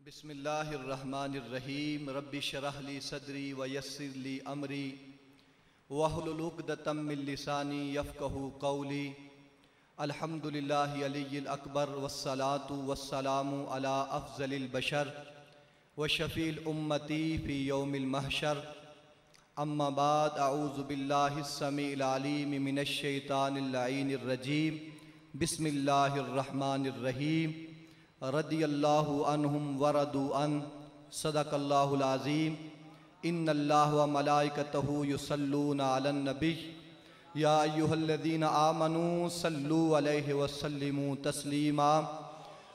बिस्मिल्लाहिर्रहमानिर्रहीम रब्बि शरह ली सदरी व यस्सिर ली अमरी वहलुल उक़दतम मिन लिसानी यफ़क़हू क़ौली। अल्हम्दुलिल्लाहि अलिय्यिल अकबर वस्सलातु वस्सलामु अला अफ़ज़लिल बशर व शफ़ील उम्मती फ़ी यौमिल महशर। अम्मा बाद अऊज़ु बिल्लाहिस समीइल अलीम मिनश शैतानिर लईनिर रजीम। बिस्मिल्लाहिर्रहमानिर्रहीम। रदियल्लाहु अन्हुम वरदू अन। सदक़ल्लाहुल अज़ीम। इन्नल्लाह व मलाइकतहु युसल्लूना अलन नबी या अय्युहल्लज़ीना आमनू सल्लू अलैहि वसल्लिमू तस्लीमा।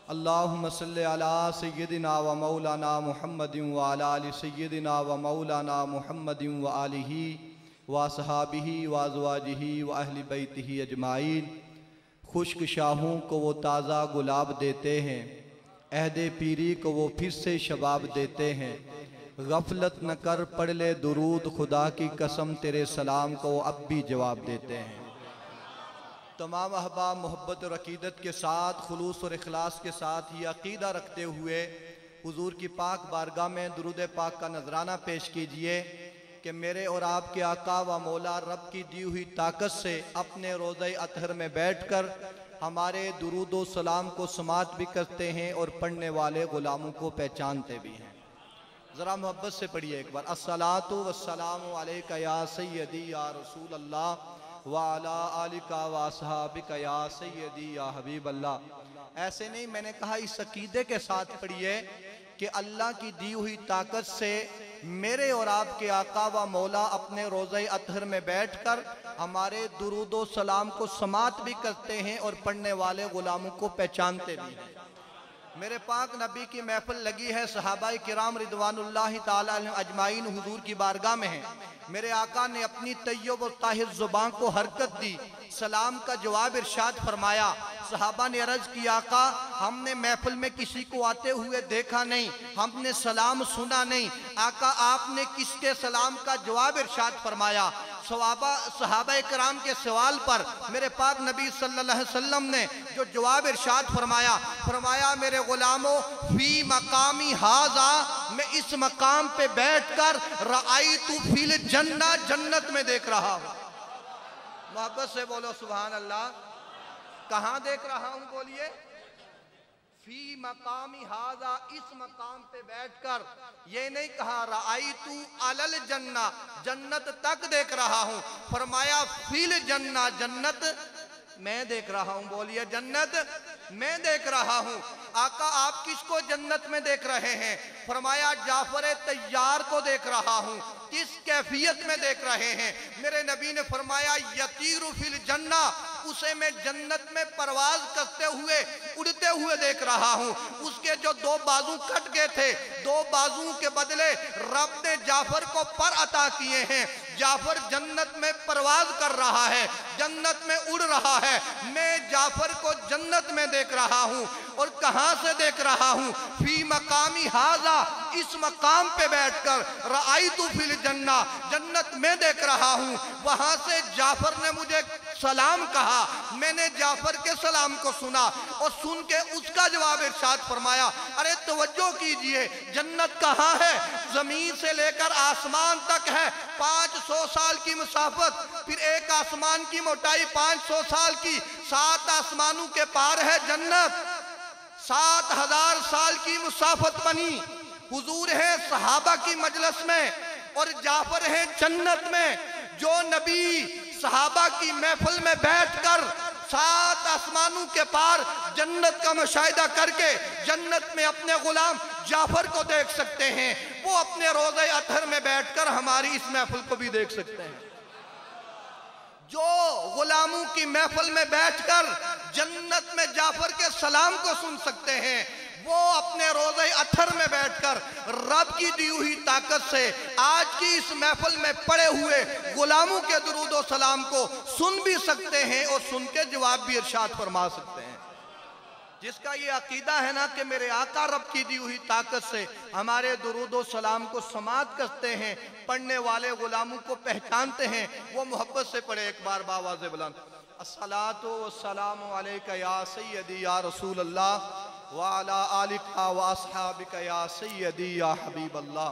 अल्लाहुम्मा सल्लि अला सय्यिदिना व मौलाना मुहम्मदिन व अला आलि सय्यिदिना व मौलाना मुहम्मदिन व आलिहि व असहाबिहि व अज़वाजिहि व अहलि बैतिहि अजमाइन। खुश्क शाहों को वो ताज़ा गुलाब देते हैं, अहदे पीरी को वो फिर से शबाब देते हैं। गफलत न कर पढ़ ले दुरूद, खुदा की कसम तेरे सलाम को वो अब भी जवाब देते हैं। तमाम अहबाब मोहब्बत और अकीदत के साथ, खुलूस और इखलास के साथ ये अकीदा रखते हुए हुजूर की पाक बारगाह में दुरूद पाक का नजराना पेश कीजिए कि मेरे और आपके आका व मौला रब की दी हुई ताकत से अपने रोज़े अतहर में बैठकर हमारे दुरूद व सलाम को समात भी करते हैं और पढ़ने वाले गुलामों को पहचानते भी हैं। ज़रा मोहब्बत से पढ़िए एक बार। अस्सलातु वस्सलामु अलैका या सय्यदी या रसूल अल्लाह व अला आलिका व असहाबिका या सय्यदी या हबीब अल्लाह। ऐसे नहीं, मैंने कहा इस अकीदे के साथ पढ़िए कि अल्लाह की दी हुई ताकत से मेरे और आपके आका व मौला अपने रोज़े अतहर में बैठकर हमारे दुरूद व सलाम को समात भी करते हैं और पढ़ने वाले गुलामों को पहचानते भी हैं। मेरे पाक नबी की महफिल लगी है, सहाबाए किराम रिदवानुल्लाहि ताला अलैहिम अजमाइन हुजूर की बारगाह में है। मेरे आका ने अपनी तय्यब और ताहिर जुबान को हरकत दी, सलाम का जवाब इरशाद फरमाया। सहाबा ने अर्ज किया, आका हमने महफिल में किसी को आते हुए देखा नहीं, हमने सलाम सुना नहीं, आका आपने किसके सलाम का जवाब इरशाद फरमाया। सहाबा कराम के सवाल पर मेरे पाक नबी सल्लल्लाहु अलैहि वसल्लम ने जो जवाब इरशाद फरमाया मेरे गुलामों फी मकामी हाजा, मैं इस मकाम पे बैठकर रआइतु फिल जन्नह, जन्नत में देख रहा हूँ। मोहब्बत से बोलो सुभान अल्लाह। कहाँ देख रहा हूँ बोलिए? फी मकामी हाजा, इस मकाम पे बैठकर। ये नहीं कहा रआइतु अलल जन्ना, जन्नत तक देख रहा हूँ। फरमाया फिल जन्ना, जन्नत मैं देख रहा हूँ। बोलिए जन्नत मैं देख रहा हूँ। आका आप किसको जन्नत में देख रहे हैं? फरमाया जाफर तैयार को देख रहा हूँ। किस कैफियत में देख रहे हैं? मेरे नबी ने फरमाया यतीरु फिल जन्ना, उसे मैं जन्नत में परवाज करते हुए उड़ते हुए देख रहा हूँ। उसके जो दो बाजू कट गए थे, दो बाजुओं के बदले रब ने जाफर को पर अता किए हैं। जाफर जन्नत में परवाज कर रहा है, जन्नत में उड़ रहा है। मैं जाफर को जन्नत में देख रहा हूँ। और कहाँ से देख रहा हूँ? फी मकामी हाजा, इस मकाम पे बैठकर रआइतु फिल जन्ना, जन्नत में देख रहा हूँ। वहां से जाफर ने मुझे सलाम कहा, मैंने जाफर के सलाम को सुना और सुन के उसका जवाब इरशाद फरमाया। अरे तवज्जो कीजिए, जन्नत कहाँ है? जमीन से लेकर आसमान तक है 500 साल की मुसाफत, फिर एक आसमान की मोटाई 500 साल की, 7 आसमानों के पार है जन्नत। 7000 साल की मुसाफत बनी। हुजूर है सहाबा की मजलिस में और जाफर है जन्नत में। जो नबी सहाबा की महफिल में बैठकर 7 आसमानों के पार जन्नत का मुशाहिदा करके जन्नत में अपने गुलाम जाफर को देख सकते हैं, वो अपने रोज़े अतहर में बैठकर हमारी इस महफिल को भी देख सकते हैं। जो गुलामों की महफिल में बैठकर जन्नत में जाफर के सलाम को सुन सकते हैं, वो अपने रोज़े अतहर में बैठकर रब की दी हुई ताकत से आज की इस महफिल में पड़े हुए गुलामों के दुरूद व सलाम को सुन भी सकते हैं और सुन के जवाब भी इरशाद फरमा सकते हैं। जिसका ये अकीदा है ना कि मेरे आका रब की दी हुई ताकत से हमारे दुरूद व सलाम को समात करते हैं, पढ़ने वाले गुलामों को पहचानते हैं, वो मोहब्बत से पढ़े एक बार बावाज़े बुलंद। अस्सलातु वस्सलामु अलैका या सय्यदी या रसूल अल्लाह व अला आलिका व अस्हाबिका या सय्यदी या हबीब अल्लाह।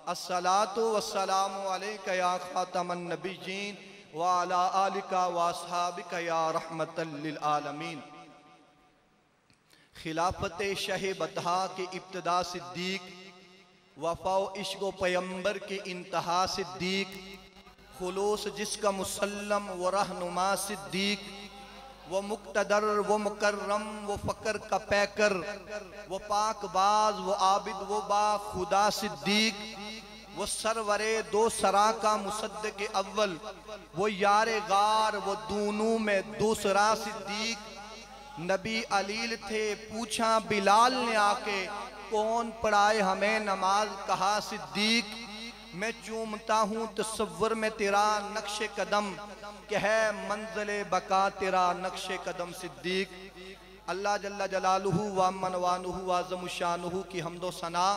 अस्सलातु वस्सलामु अलैका या खातमन नबिय्यीन व अला आलिका व अस्हाबिका या रहमतल लिल आलमीन। खिलाफत शह बतहा के इब्तिदा सिद्दीक, वफा इश्क व पैगंबर के इंतहा सिद्दीक, खुलूस जिसका मुसल्लम व रहनुमा सिद्दीक, वो मुक्तदर वो मुकर्रम वो फ़कर का पैकर, वो पाकबाज वो आबिद वो बा खुदा सिद्दीक, वो सरवरे दो सरा का मुसद्दिक़ अव्वल, वो यारे गार वो दूनों में दूसरा सिद्दीक। नबी अलील थे पूछा बिलाल ने आके, कौन पढ़ाए हमें नमाज, कहा सिद्दीक। मैं चूमता हूँ तसव्वुर में तेरा नक्शे कदम, कि है मंज़िले बका तेरा नक्शे कदम सिद्दीक। अल्लाह जल्ला जलालुहु व मनवानुहु व अज़्ज़म शानुहु की हम्दो सना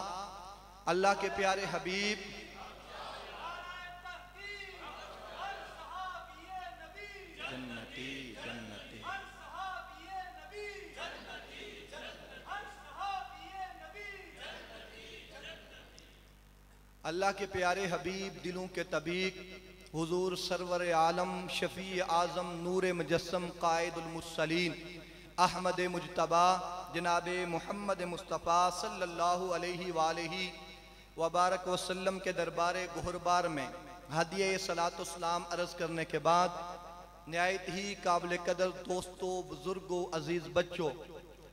अल्लाह के प्यारे हबीब जन्नती जन्नती अल्लाह के प्यारे हबीब दिलों के तबीक हुजूर सरवर आलम शफी आज़म नूर मुजस्सम कायदुल मुरसलीन अहमद मुजतबा जनाब मोहम्मद मुस्तफ़ा सल्लल्लाहु अलैहि वबारक वसल्लम के दरबार गुहरबार में हदिये सलातुस्सलाम अर्ज़ करने के बाद निहायत ही काबिल कदर दोस्तों, बुजुर्गों, अजीज़ बच्चों,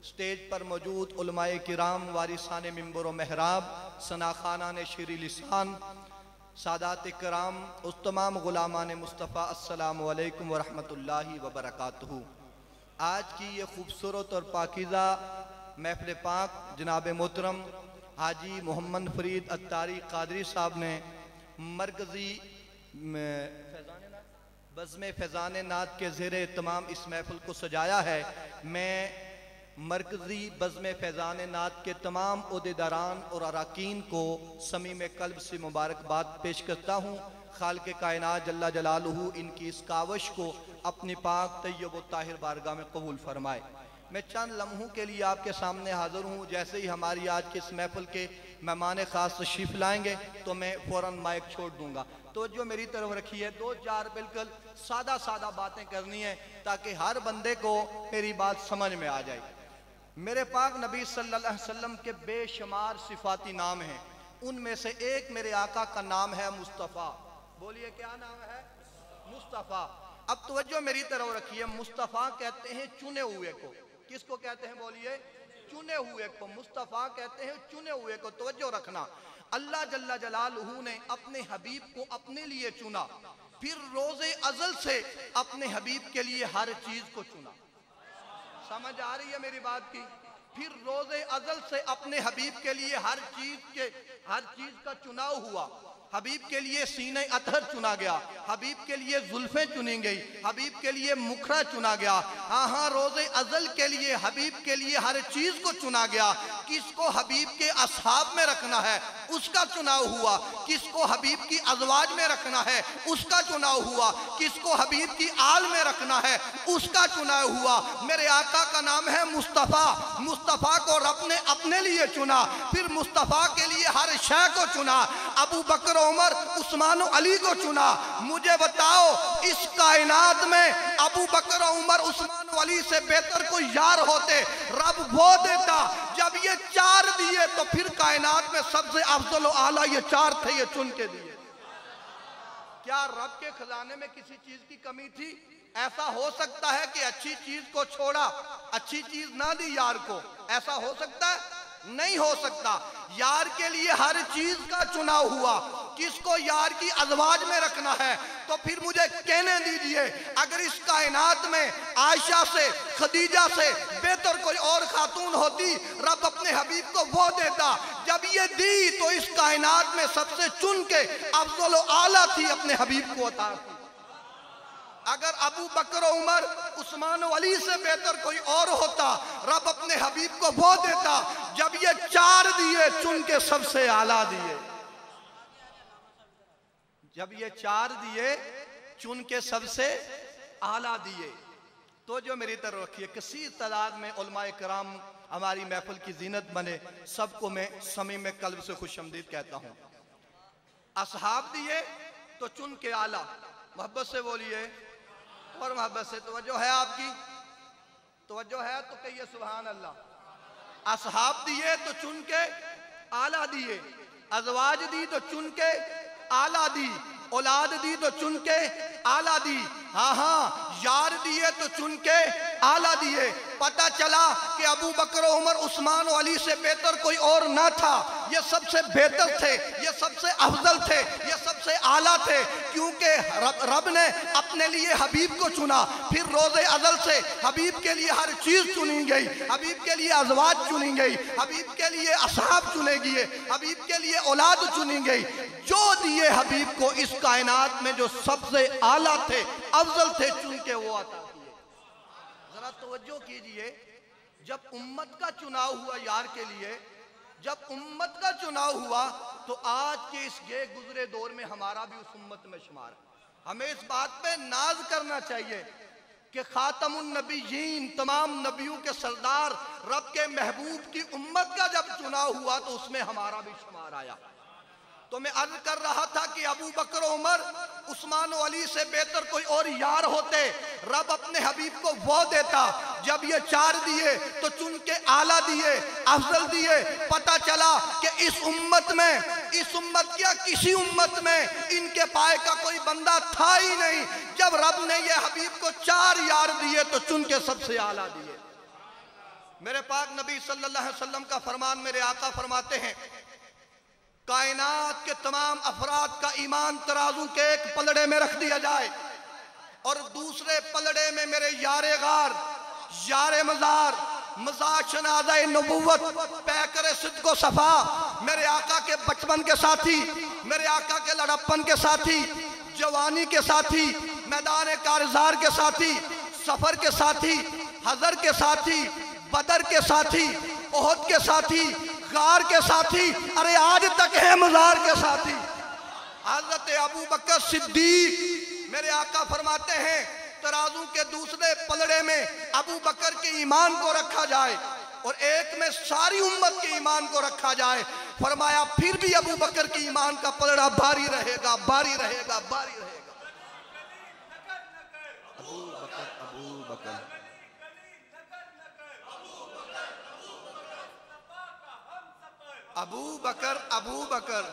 स्टेज पर मौजूद उलमाए किराम, वारिसाने मिंबर व महराब, सनाखानान शीरी लिसान, सादात कराम, उस तमाम गुलामान मुस्तफ़ा, अस्सलामु अलैकुम व रहमतुल्लाहि व बरकातुहू। आज की ये खूबसूरत और पाकीज़ा महफ़िल पाक जनाब मोहतरम हाजी मोहम्मद फरीद अत्तारी कादरी साहब ने मरकज़ी बज़्म फ़ैज़ान नात के ज़ेरे तमाम इस महफ़िल को सजाया है। मैं मरकज़ी बज़्म फ़ैज़ान नात के तमाम ओहदेदारान और अराकीन को समीम कल्ब से मुबारकबाद पेश करता हूँ। खालिक़ कायनात जल्ला जलालुहु इनकी इस कावश को अपनी पाक तय्यब व ताहिर बारगाह में कबूल फरमाए। मैं चंद लम्हों के लिए आपके सामने हाज़िर हूँ। जैसे ही हमारी आज के इस महफ़िल के मेहमान ख़ास तशरीफ़ लाएंगे तो मैं फ़ौरन माइक छोड़ दूँगा। तो जो मेरी तरफ रखी है, दो चार बिल्कुल सादा सादा बातें करनी है ताकि हर बंदे को मेरी बात समझ में आ जाए। मेरे पाक नबी सल्लल्लाहु अलैहि वसल्लम के बेशुमार सिफाती नाम हैं, उनमें से एक मेरे आका का नाम है मुस्तफ़ा। बोलिए क्या नाम है? मुस्तफ़ा। अब तवज्जो मेरी तरफ रखिए। मुस्तफ़ा कहते हैं चुने हुए को। किसको कहते हैं? बोलिए। चुने हुए को मुस्तफ़ा कहते हैं, चुने हुए को। तवज्जो रखना। अल्लाह जल्ला जलालुहु ने अपने हबीब को अपने लिए चुना, फिर रोज़े अज़ल से अपने हबीब के लिए हर चीज को चुना। समझ आ रही है मेरी बात की? फिर रोज़े अज़ल से अपने हबीब के लिए हर चीज का चुनाव हुआ। हबीब के लिए सीने अतहर चुना गया, हबीब के लिए जुल्फें चुनी गई, हबीब के लिए मुखरा चुना गया। हाँ, रोज़े अज़ल के लिए हबीब के लिए हर चीज को चुना गया। किसको हबीब के असहाब में रखना है उसका चुनाव हुआ, किसको हबीब की अज़वाज में रखना है उसका चुनाव हुआ, किसको हबीब की आल में रखना है उसका चुनाव हुआ। मेरे आका का नाम है मुस्तफ़ा। मुस्तफ़ा को रब ने अपने लिए चुना, फिर मुस्तफ़ा के लिए हर शय को चुना। अबू बकर, उमर, उस्मान और अली को चुना। मुझे बताओ इस कायनात में अबू बकर, उमर, उस्मान और अली से बेहतर कोई यार होते रब वो देता। जब ये चार दिए तो फिर कायनात में सबसे अफजल और आला ये चार थे, ये चुन के दिए। क्या रब के खजाने में किसी चीज की कमी थी? ऐसा हो सकता है कि अच्छी चीज को छोड़ा, अच्छी चीज ना दी यार को? ऐसा हो सकता है? नहीं हो सकता। यार के लिए हर चीज का चुनाव हुआ। किसको यार की अज़वाज में रखना है तो फिर मुझे कहने दीजिए, अगर इस कायनात में आयशा से, खदीजा से बेहतर कोई और खातून होती रब अपने हबीब को वो देता। जब ये दी तो इस कायनात में सबसे चुन के अफजल आला थी, अपने हबीब को अता की। अगर अबू बकर, उमर, उस्मान और अली से बेहतर कोई और होता रब अपने हबीब को वो देता। जब ये चार दिए चुन के सबसे आला दिए। जब ये चार दिए चुन के सबसे आला दिए। तो जो मेरी तरफ रखिए, किसी तादाद में उलमाए कराम हमारी महफिल की जीनत बने, सबको मैं समीम कल्ब से खुशमदीद कहता हूँ। असहाब दिए तो चुन के आला, मोहब्बत से बोलिए और मोहब्बत से। तवज्जो है आपकी, तवज्जो है तो कहिए सुभान अल्लाह। असहाब दिए तो चुन के आला दिए, अजवाज दी तो चुन के आला दी, औलाद दी तो चुन के आला दी, हाँ हाँ यार दिए तो चुन के आला दिए। पता चला कि अबू बकर, उमर, उस्मान और अली से बेहतर कोई और ना था। ये सबसे बेहतर थे, ये सबसे अफजल थे, ये सबसे आला थे, क्योंकि रब ने अपने लिए हबीब को चुना। फिर रोज़े अज़ल से हबीब के लिए हर चीज़ चुनी गई, हबीब के लिए अज़वाज चुनी गई, हबीब के लिए असहाब चुने गए, हबीब के लिए औलाद चुनी गई। जो दिए हबीब को इस कायनात में जो सबसे आला थे, अफजल थे, चुन के वो आता किए। जरा तवज्जो कीजिए, जब उम्मत का चुनाव हुआ यार के लिए, जब उम्मत का चुनाव हुआ, तो आज के इस गे गुजरे दौर में हमारा भी उस उम्मत में शुमार है। हमें इस बात पे नाज करना चाहिए कि खातमुन नबीयीन, तमाम नबियों के सरदार, रब के महबूब की उम्मत का जब चुनाव हुआ तो उसमें हमारा भी शुमार आया। तो मैं अर्ज कर रहा था कि अबू बकर, उमर, उस्मान और अली से बेहतर कोई और यार होते, रब अपने हबीब को वो देता। जब ये चार दिए तो चुन के आला दिए, अफजल दिए। पता चला कि इस उम्मत में, इस उम्मत या किसी उम्मत में इनके पाए का कोई बंदा था ही नहीं। जब रब ने ये हबीब को चार यार दिए तो चुन के सबसे आला दिए। मेरे पाक नबी सल्लल्लाहु अलैहि वसल्लम का फरमान, मेरे आका फरमाते हैं, कायनात के तमाम अफराद का ईमान तराजू के एक पलड़े में रख दिया जाए और दूसरे पलड़े में मेरे यारे गार, यारे मजार, मज़ार शनाज़ा नबुव्वत, पैकर सिद्क़ो सफ़ा, मेरे आका के बचपन के साथी, मेरे आका के लड़प्पन के साथी, जवानी के साथी, मैदान कारज़ार के साथी, सफ़र के साथी, हज़र के साथी, बदर के साथी, ओहद के साथी, गार के साथी, अरे आज तक है मज़ार के साथी। हज़रत अबू बकर सिद्दीक, मेरे आका फरमाते हैं, तराजू के दूसरे पलड़े में अबू बकर के ईमान को रखा जाए और एक में सारी उम्मत के ईमान को रखा जाए। फरमाया फिर भी अबू बकर के ईमान का पलड़ा भारी रहेगा, भारी रहेगा, भारी रहेगा। अबू बकर, अबू बकर, अबू बकर,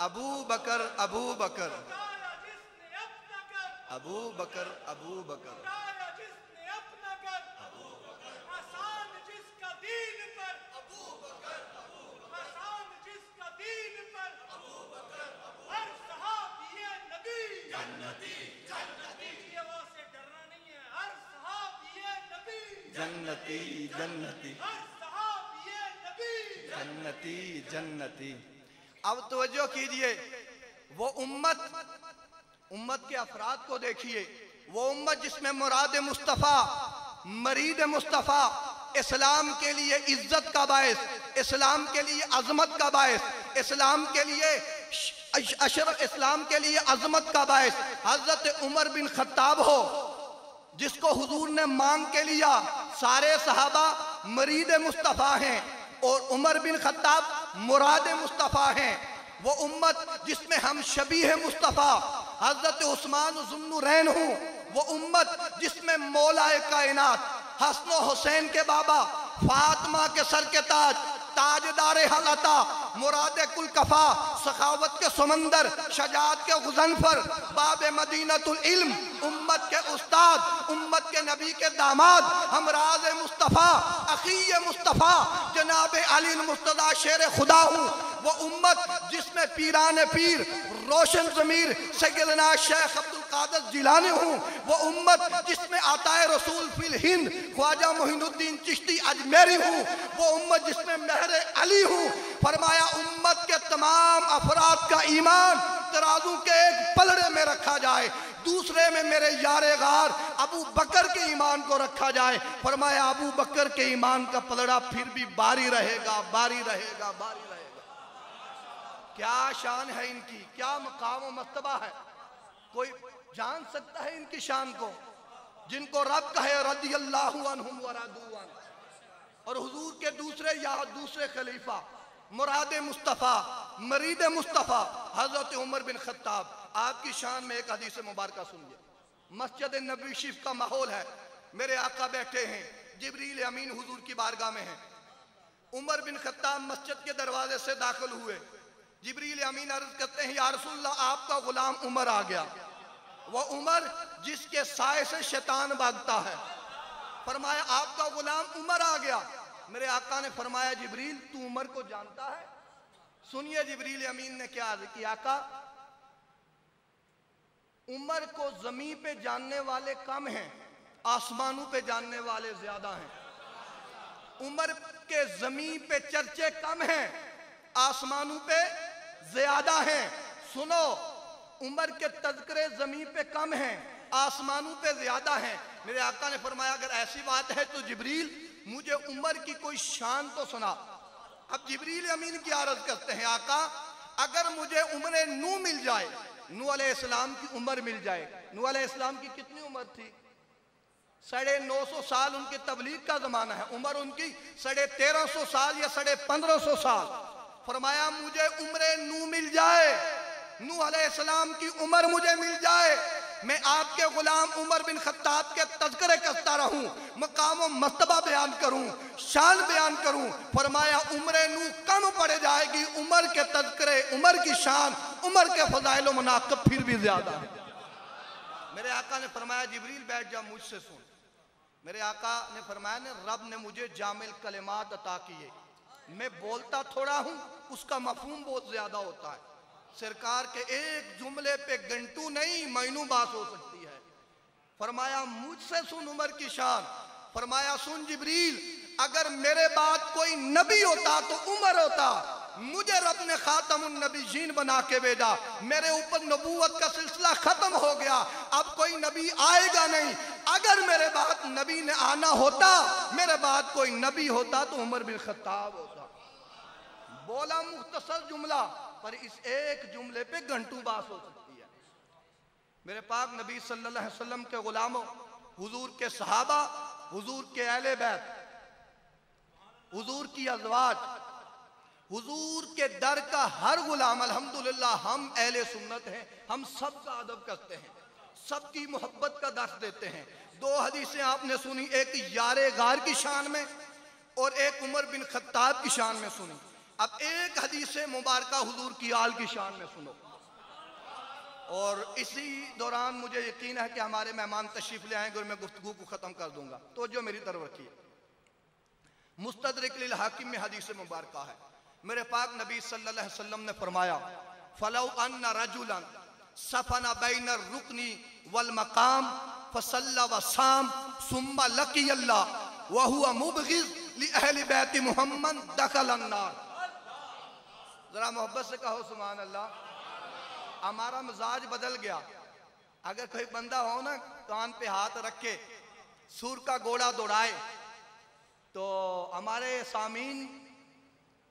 अबू बकर, अबू बकर, अबू बकर, अबू बकर, अबू बकर, जन्नती जन्नती जन्नती जन्नती। अब तवज्जो कीजिए, वो उम्मत, उम्मत के अफराद को देखिए, वो उम्मत जिसमें मुराद मुस्तफ़ा, मरीद मुस्तफ़ा, इस्लाम के लिए इज्जत का बायस, इस्लाम के लिए अजमत का बायस, इस्लाम के लिए अशरफ, इस्लाम के लिए अजमत का बायस हजरत उमर बिन खत्ताब हो, जिसको हुजूर ने मांग के लिया। सारे सहाबा मरीद मुस्तफ़ा हैं और उमर बिन खत्ताब मुराद मुस्तफ़ा हैं। वो उम्मत जिसमें हम शबीह मुस्तफ़ा हजरत उस्मान ज़ुन्नुरैन हूँ, वो उम्मत जिसमें मौलाए कायनात हसन हुसैन के बाबा, फातिमा के सर के ताज, ताजदारे हलता, मुराद कुल कफा, सखावत के समंदर, शजात के गुज़नफर, बाब मदीनतुल इल्म, उम्मत के उस्ताद, उम्मत के नबी के दामाद, हमराज मुस्तफ़ा, अखी मुस्तफ़ा, जनाब अली मुस्तदा शेर खुदा हूँ। वो उम्मत जिसमें पीरान पीर, रोशन ज़मीर सैयदना शेख अब्दुल कादिर जिलानी हूँ। वो उम्मत जिसमें आताए रसूल फिल हिंद ख्वाजा मोहिनुद्दीन चिश्ती अजमेरी हूँ। वो उम्मत जिसमें महर अली हूँ। फरमाया उम्मत के तमाम अफराद का ईमान तराजू के एक पलड़े में रखा जाए, दूसरे में मेरे यारे गार अबू बकर के ईमान को रखा जाए। फरमाया अबू बकर के ईमान का पलड़ा फिर भी भारी रहेगा, भारी रहेगा, भारी रहेगा। क्या शान है इनकी, क्या मकाम व मर्तबा है। कोई जान सकता है इनकी शान को, जिनको रब कहे रदियल्लाहु अन्हुम व रदू अन। और हुजूर के दूसरे खलीफा मुराद मुस्तफ़ा मरीद मुस्तफ़ा हजरत उमर बिन खत्ताब, आपकी शान में एक हदीस मुबारक सुनिए। मस्जिद नबी शरीफ का माहौल है, मेरे आका बैठे हैं, जिब्रील अमीन हुजूर की बारगाह में हैं। उमर बिन खत्ताब मस्जिद के दरवाजे से दाखिल हुए। जिब्रील अमीन अर्ज करते हैं, या रसूलल्लाह, आपका गुलाम उमर आ गया। वह उमर जिसके साए से शैतान भागता है। फरमाया, आपका गुलाम उमर आ गया। मेरे आका ने फरमाया, जिब्रील तू उमर को जानता है? सुनिए जिब्रील अमीन ने क्या अर्ज किया, आका उमर को जमीन पे जानने वाले कम हैं, आसमानों पे जानने वाले ज्यादा हैं। उमर के जमीन पे चर्चे कम हैं, आसमानों पे ज्यादा हैं। सुनो, उमर के तज़किरे जमीन पे कम हैं, आसमानों पे ज्यादा हैं। मेरे आका ने फरमाया, अगर ऐसी बात है तो जिब्रील मुझे उमर की कोई शान तो सुना। अब जिब्रील अमीन की अर्ज करते हैं, आका अगर मुझे उम्र नू मिल जाए, नू अलैहिस्सलाम की उम्र मिल जाए। नू अलैहिस्सलाम की कितनी उम्र थी? 950 साल उनकी तबलीग का जमाना है। उम्र उनकी 1350 साल या 1550 साल। फरमाया, मुझे उम्र नू मिल जाए, नू अलैहिस्सलाम की उम्र मुझे मिल जाए, मैं आपके गुलाम उमर बिन खत्ताब के तज़किरे करता रहूं, मकाम व मर्तबा बयान करूं, शान बयान करूं। फरमाया, उम्र नू कम पड़ जाएगी, उमर के तज़किरे, उमर की शान, उमर के फज़ाइल व मनाक़िब फिर भी ज्यादा है। मेरे आका ने फरमाया, जिब्रील बैठ जा, मुझसे सुन। मेरे आका ने फरमाया, रब ने मुझे जामिल कलिमात अता किए, मैं बोलता थोड़ा हूं, उसका मफहूम बहुत ज्यादा होता है। सरकार के एक जुमले पे घंटों नहीं महीनों बात हो सकती है। फरमाया, मुझसे सुन उमर की शान। फरमाया, सुन जिब्रील, अगर मेरे बाद कोई नबी होता तो उमर होता। मुझे रब ने खातमुन नबीयीन बना के भेजा, मेरे ऊपर नबूवत का सिलसिला खत्म हो गया, अब कोई नबी आएगा नहीं। अगर मेरे बाद नबी ने आना होता, मेरे बाद कोई नबी होता तो उमर बिन खत्ताब होता। बोला मुख्तसर जुमला, पर इस एक जुमले पे घंटों बात हो सकती है। मेरे पाक नबी सल्लल्लाहु अलैहि वसल्लम के गुलामों, हुजूर के सहाबा, हुजूर के अहले बैत, हुजूर की अज़वाज, हुजूर के दर का हर गुलाम, अल्हम्दुलिल्लाह हम अहले सुन्नत हैं, हम सब का अदब करते हैं, सबकी मोहब्बत का दर्स देते हैं। दो हदीसें आपने सुनी, एक यारे गार की शान में और एक उमर बिन खत्ताब की शान में सुनी। अब एक हदीस मुबारका हुजूर की आल की शान में सुनो। और इसी दौरान मुझे यकीन है कि हमारे मेहमान तशरीफ ले आएंगे और मैं गुफ्तगू को ख़त्म कर दूंगा। तो जो मेरी तरफ रखिए, मुस्तदरिक लिल हाकिम में हदीस मुबारका है। मेरे पाक नबी सल्लल्लाहु अलैहि वसल्लम ने फरमाया, फलौ अन्ना रजुलन सफना बैन रुकनी वल मकाम फसल्ला व साम सुम्मा लकी अल्लाह व हुवा मुबग़िज़ लि अहली बैत मुहम्मद दखल अन्नार। जरा मोहब्बत से कहो सुभान अल्लाह। हमारा मिजाज बदल गया। अगर कोई बंदा हो ना, कान पे हाथ रख के सूर का घोड़ा दौड़ाए तो हमारे सामीन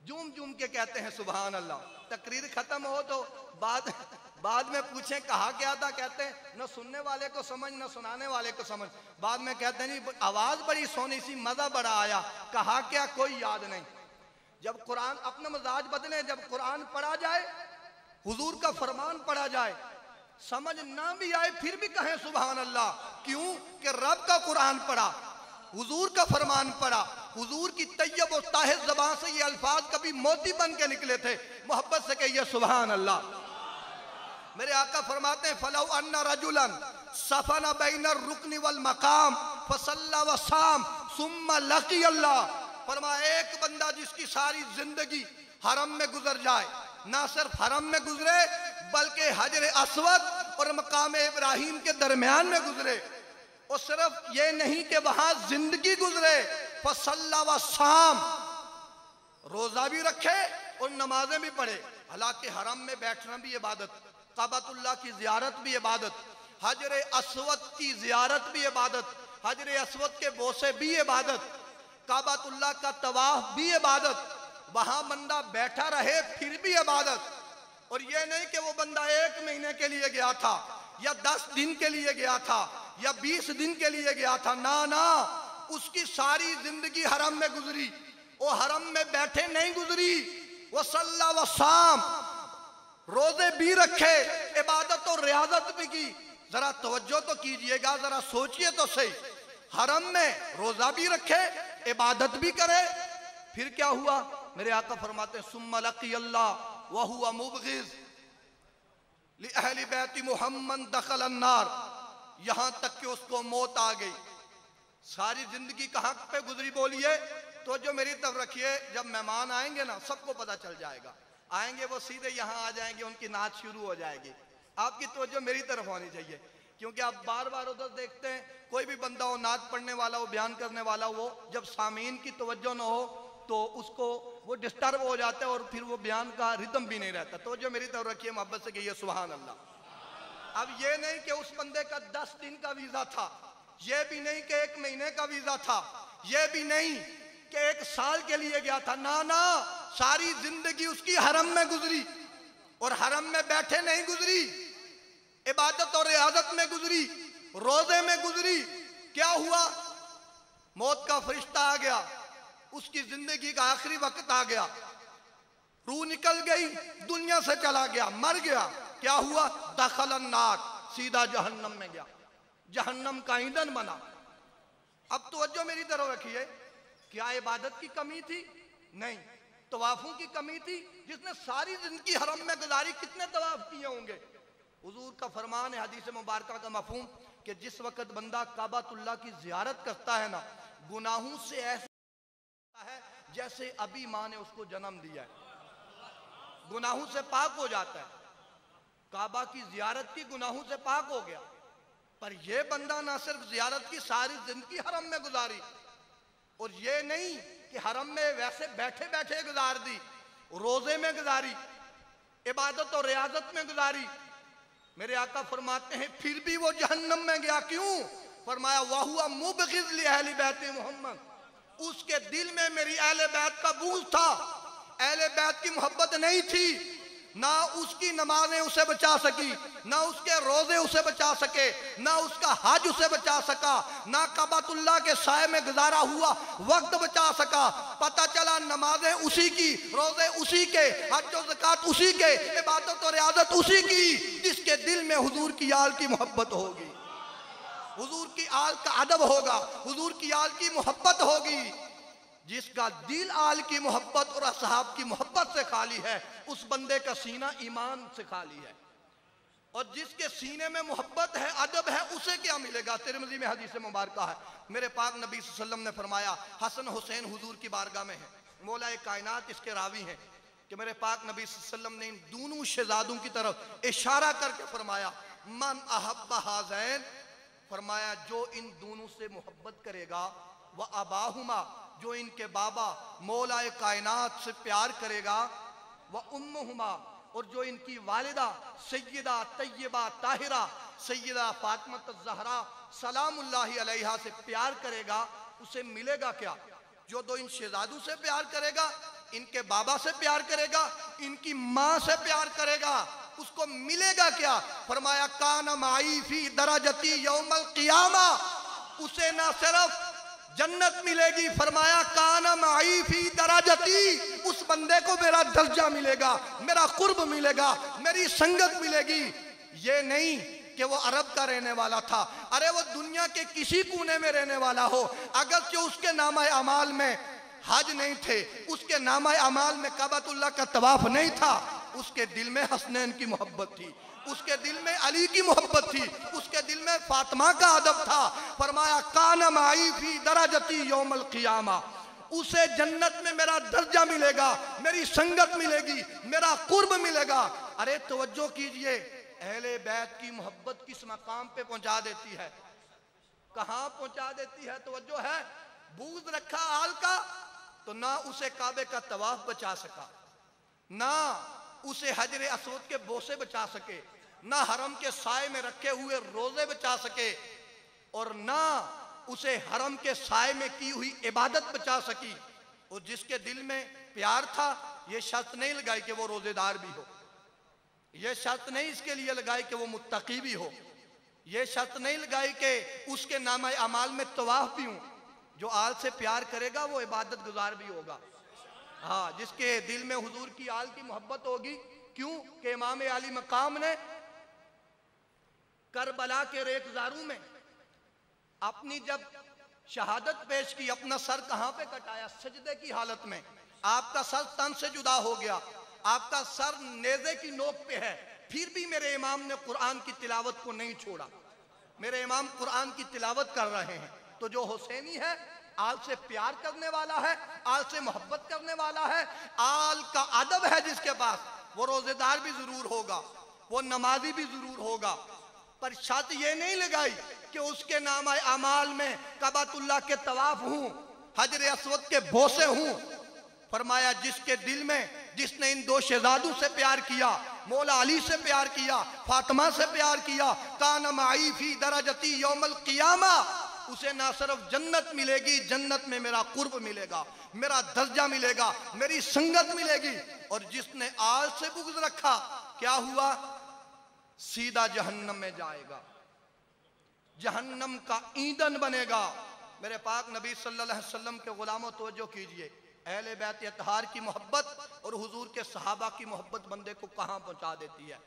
जूम जूम के कहते हैं सुभान अल्लाह। तकरीर खत्म हो तो बाद में पूछें कहा क्या था, कहते हैं न सुनने वाले को समझ न सुनाने वाले को समझ। बाद में कहते हैं नहीं आवाज बड़ी सोनी सी, मजा बड़ा आया, कहा क्या कोई याद नहीं। जब कुरान, अपना मिजाज बदले, जब कुरान पढ़ा जाए, हुजूर का फरमान पढ़ा जाए, समझ ना भी आए फिर भी कहें सुभान अल्लाह। क्यों कि रब का कुरान पढ़ा, हुजूर का फरमान पढ़ा, हुजूर की तैयब और ताहिर ज़बान से ये अल्फाज कभी मोती बन के निकले थे। मोहब्बत से कहिए सुभान अल्लाह। मेरे आका फरमाते हैं, फलौ अन्ना रजुलन सफना बैन रुकनी वल मकाम फसल्ला व साम सुम्मा लकी अल्लाह। फरमाया, एक बंदा जिसकी सारी जिंदगी हरम में गुजर जाए, ना सिर्फ हरम में गुजरे बल्कि हजर अस्वद और मकाम इब्राहिम के दरमियान में गुजरे, और सिर्फ ये नहीं कि वहां जिंदगी गुजरे, फसल्ला व साम, रोजा भी रखे और नमाजें भी पढ़े। हालांकि हरम में बैठना भी इबादत, काबतुल्लाह की जियारत भी इबादत, हजर अस्वद की जियारत भी इबादत, हजर अस्वद के बोसे भी इबादत, काबतुल्लाह का तवाफ भी इबादत, वहां बंदा बैठा रहे फिर भी इबादत। और ये नहीं कि वो बंदा 1 महीने के लिए गया था, या 10 दिन के लिए गया था या 20 दिन के लिए गया था, ना ना, उसकी सारी जिंदगी हरम में गुजरी। वो हरम में बैठे नहीं गुजरी, वो सल्ला व साम, रोजे भी रखे, इबादत और रियाजत भी की। जरा तवज्जो तो कीजिएगा, जरा सोचिए तो सही। हरम में रोजा भी रखे, इबादत भी करे, फिर क्या हुआ? मेरे आका फरमाते हैं सुम्मा लकी अल्लाह व हुवा मुबग़िज़ लि अहली बैती मुहम्मद दखल अन्नार, यहां तक कि उसको मौत आ गई। सारी जिंदगी कहां पे गुजरी बोलिए? तो जो मेरी तरफ रखिए, जब मेहमान आएंगे ना सबको पता चल जाएगा। आएंगे वो सीधे यहाँ आ जाएंगे, उनकी नाच शुरू हो जाएगी। आपकी तवज्जो मेरी तरफ होनी चाहिए, क्योंकि आप बार बार उधर देखते हैं, कोई भी बंदा हो, नाच पढ़ने वाला हो, बयान करने वाला हो, जब सामीन की तवज्जो ना हो तो उसको वो डिस्टर्ब हो जाता है और फिर वो बयान का रिदम भी नहीं रहता। तो जो मेरी तरफ रखिए, मोहब्बत से कहिए सुभान अल्लाह। अब ये नहीं कि उस बंदे का 10 दिन का वीजा था, ये भी नहीं कि 1 महीने का वीजा था, ये भी नहीं कि 1 साल के लिए गया था, ना ना, सारी जिंदगी उसकी हरम में गुजरी। और हरम में बैठे नहीं गुजरी, इबादत और रियाजत में गुजरी, रोजे में गुजरी। क्या हुआ? मौत का फरिश्ता आ गया, उसकी जिंदगी का आखिरी वक्त आ गया, रूह निकल गई, दुनिया से चला गया, मर गया। क्या हुआ? दखल अन्नार, सीधा जहन्नम में गया, जहन्नम का ईंधन बना। अब तवज्जो मेरी तरफ रखिए, क्या इबादत की कमी थी? नहीं। तवाफों की कमी थी? जिसने सारी जिंदगी हरम में गुजारी, कितने तवाफ किए होंगे? हुजूर का फरमान है, हदीस मुबारका का मफहूम, कि जिस वक्त बंदा काबातुल्लाह की जियारत करता है ना, गुनाहों से ऐसा है जैसे अभी माँ ने उसको जन्म दिया है, गुनाहों से पाक हो जाता है। काबा की जियारत की, गुनाहों से पाक हो गया। पर यह बंदा ना सिर्फ जियारत की, सारी जिंदगी हरम में गुजारी, और ये नहीं कि हरम में वैसे बैठे बैठे गुजार दी, रोजे में गुजारी, इबादत और रियाजत में गुजारी। मेरे आका फरमाते हैं फिर भी वो जहन्नम में गया। क्यों? फरमाया वहुवा मुबग़िज़ लि अहली बैत मोहम्मद, उसके दिल में मेरी अहले बैत का बूझ था, अहले बैत की मोहब्बत नहीं थी। ना उसकी नमाजें उसे बचा सकी, ना उसके रोजे उसे बचा सके, ना उसका हज उसे बचा सका, ना काबातुल्लाह के साए में गुजारा हुआ वक्त बचा सका। पता चला नमाजें उसी की, रोजे उसी के, हज और ज़कात उसी के, इबादत और रियाजत उसी की, जिसके दिल में हुजूर की आल की मोहब्बत होगी, हुजूर की आल का अदब होगा, हुजूर की आल की मोहब्बत होगी। जिसका दिल आल की मोहब्बत और असहाब की मोहब्बत से खाली है, उस बंदे का सीना ईमान से खाली है। और जिसके सीने में मोहब्बत है, अदब है, उसे क्या मिलेगा? तिरमिज़ी में हदीस मुबारका है, मेरे पाक नबी सल्लल्लाहु अलैहि वसल्लम ने फरमाया, हसन हुसैन हुजूर की बारगाह में है, मौलाए कायनात इसके रावी हैं, कि मेरे पाक नबी सल्लल्लाहु अलैहि वसल्लम ने इन दोनों शहजादों की तरफ इशारा करके फरमाया, मन अहब्बा हाज़ैन, फरमाया जो इन दोनों से मोहब्बत करेगा, व अबाहुमा, जो इनके बाबा मौलाए कायनात से प्यार करेगा, व उम्मुहुमा, और जो इनकी वालिदा सैयदा तैयबा ताहिरा सैयदा फातिमा ज़हरा सलामुल्लाहि अलैहा से प्यार करेगा, उसे मिलेगा क्या? जो दो इन शहजादों से प्यार करेगा, इनके बाबा से प्यार करेगा, इनकी माँ से प्यार करेगा, उसको मिलेगा क्या? फरमाया काना माई फी दराजती यौमल क़ियामा, उसे ना सिर्फ जन्नत मिलेगी, फरमाया काना माई फी दराजती, उस बंदे को मेरा दर्जा मिलेगा, मेरा कुर्ब मिलेगा, मेरी संगत मिलेगी। ये नहीं कि वो अरब का रहने वाला था, अरे वो दुनिया के किसी कोने में रहने वाला हो, अगर जो उसके नामा अमाल में हज नहीं थे, उसके नामा अमाल में काबतुल्लाह का तवाफ नहीं था, उसके दिल में हसनैन की मोहब्बत थी, उसके दिल में अली की मोहब्बत थी, उसके दिल में फातिमा का अदब था। फरमाया काना माई फी दराजती यौमल क़ियामा, उसे जन्नत में मेरा दर्जा मिलेगा, मेरी संगत मिलेगी, मेरा कुर्ब मिलेगा। अरे तवज्जो कीजिए, अहले बैत की मोहब्बत किस मकाम पे पहुंचा देती है, कहां पहुंचा देती है? तवज्जो है, बूझ रखा आल का, तो ना उसे काबे का तवाफ बचा सका, ना उसे हजरे असवद के बोसे बचा सके, ना हरम के साए में रखे हुए रोजे बचा सके, और ना उसे हरम के साए में की हुई इबादत बचा सकी। और जिसके दिल में प्यार था, ये शर्त नहीं लगाई कि वो रोजेदार भी हो, ये शर्त नहीं इसके लिए लगाई कि वो मुत्तकी भी हो, ये शर्त नहीं लगाई कि उसके नाम अमाल में तवाफ भी हूं। जो आल से प्यार करेगा वो इबादत गुजार भी होगा। हाँ, जिसके दिल में हुजूर की आल की मोहब्बत होगी। क्यों कि इमाम अली मकाम ने करबला के रेखजारू में अपनी जब शहादत पेश की, अपना सर कहां पे कटाया? सजदे की हालत में। आपका सर तन से जुदा हो गया, आपका सर नेज़े की नोक पे है, फिर भी मेरे इमाम ने कुरान की तिलावत को नहीं छोड़ा। मेरे इमाम कुरान की तिलावत कर रहे हैं। तो जो हुसैनी है, आल से प्यार करने वाला है, आल से मोहब्बत करने वाला है, आल का अदब है जिसके पास, वो रोजेदार भी जरूर होगा, वो नमाजी भी जरूर होगा। पर शर्त ये नहीं लगाई कि उसके नाम अमाल में काबतुल्लाह के तवाफ हूं, हजर अस्वद के बोसे हूं। फरमाया जिसके दिल में, जिसने इन दो शहजादों से प्यार किया, मौला अली से प्यार किया, फातिमा से प्यार किया, कान माई फी दरजती यौमल क़ियामा, उसे ना सिर्फ जन्नत मिलेगी, जन्नत में मेरा कुर्ब मिलेगा, मेरा दर्जा मिलेगा, मेरी संगत मिलेगी। और जिसने आल से बुग़्ज़ रखा, क्या हुआ? सीधा जहन्नम में जाएगा, जहन्नम का ईंधन बनेगा। मेरे पाक नबी सल्लल्लाहु अलैहि वसल्लम के गुलामों तवज्जो कीजिए, अहले बैत अतहार की मोहब्बत और हुजूर के सहाबा की मोहब्बत बंदे को कहां पहुंचा देती है।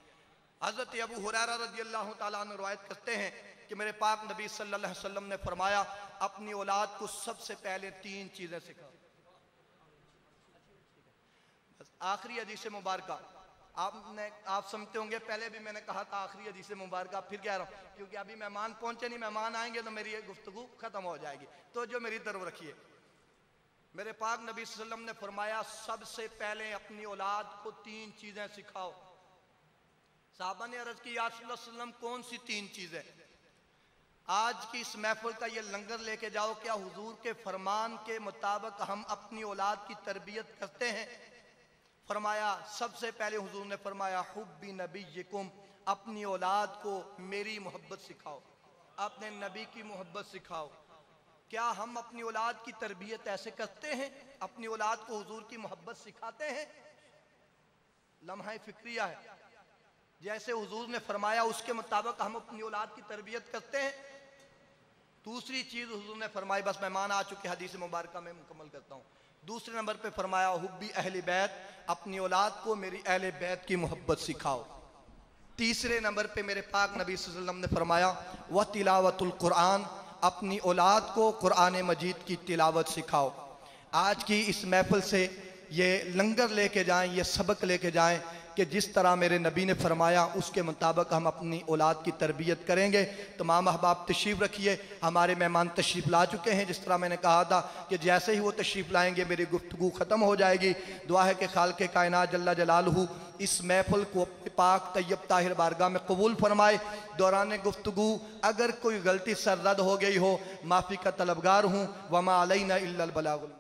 हजरत अबू हुरैरा रज़ियल्लाहु ताला अन्हु रिवायत करते हैं कि मेरे पाक नबी सल्लल्लाहु अलैहि वसल्लम ने फरमाया, अपनी औलाद को सबसे पहले 3 चीजें सिखाओ। बस आखिरी हदीस मुबारका आप समझते होंगे, पहले भी मैंने कहा था आखिरी हदीस मुबारका, फिर कह रहा हूं क्योंकि अभी मेहमान पहुंचे नहीं, मेहमान आएंगे तो मेरी गुफ्तगू खत्म हो जाएगी। तो जो मेरी तरफ रखिए, मेरे पाक नबी सल्लल्लाहु अलैहि वसल्लम ने फरमाया, सबसे पहले अपनी औलाद को 3 चीजें सिखाओ। साहबा ने अर्ज की, या रसूल अल्लाह सल्लल्लाहु अलैहि वसल्लम कौन सी 3 चीजें? आज की इस महफिल का ये लंगर लेके जाओ, क्या हुजूर के फरमान के मुताबिक हम अपनी औलाद की तरबियत करते हैं? फरमाया सबसे पहले हुजूर ने फरमाया, हुब्बी नबीयकुम, अपनी औलाद को मेरी मोहब्बत सिखाओ, अपने नबी की मोहब्बत सिखाओ। क्या हम अपनी औलाद की तरबियत ऐसे करते हैं? अपनी औलाद को हुजूर की मोहब्बत सिखाते हैं? लम्हा फिक्रिया है, जैसे हुजूर ने फरमाया उसके मुताबिक हम अपनी औलाद की तरबियत करते हैं। दूसरी चीज हुजूर ने फरमाई, बस मेहमान आ चुके, हदीस मुबारका में मुकम्मल करता हूँ। दूसरे नंबर पे फरमाया, हुब्बी अहले बैत, अपनी औलाद को मेरी अहले बैत की मोहब्बत सिखाओ। तीसरे नंबर पे मेरे पाक नबी सल्लल्लाहु अलैहि वसल्लम ने फरमाया, व तिलावतुल कुरान, अपनी औलाद को कुरान मजीद की तिलावत सिखाओ। आज की इस महफिल से ये लंगर लेके जाएं, ये सबक लेके जाएं कि जिस तरह मेरे नबी ने फरमाया उसके मुताबिक हम अपनी औलाद की तरबियत करेंगे। तमाम अहबाब तशरीफ़ रखिए, हमारे मेहमान तशरीफ़ ला चुके हैं। जिस तरह मैंने कहा था कि जैसे ही वो तशरीफ़ लाएंगे मेरी गुफ्तगू ख़त्म हो जाएगी। दुआ है कि खालिक़ कायनात जल्ला जलालहू इस महफिल को अपने पाक तैयब ताहिर बारगाह में कबूल फरमाए। दौरान गुफ्तगू अगर कोई गलती सरजद हो गई हो, माफ़ी का तलबगार हूँ। वमा अलैना इल्लल बलागुल।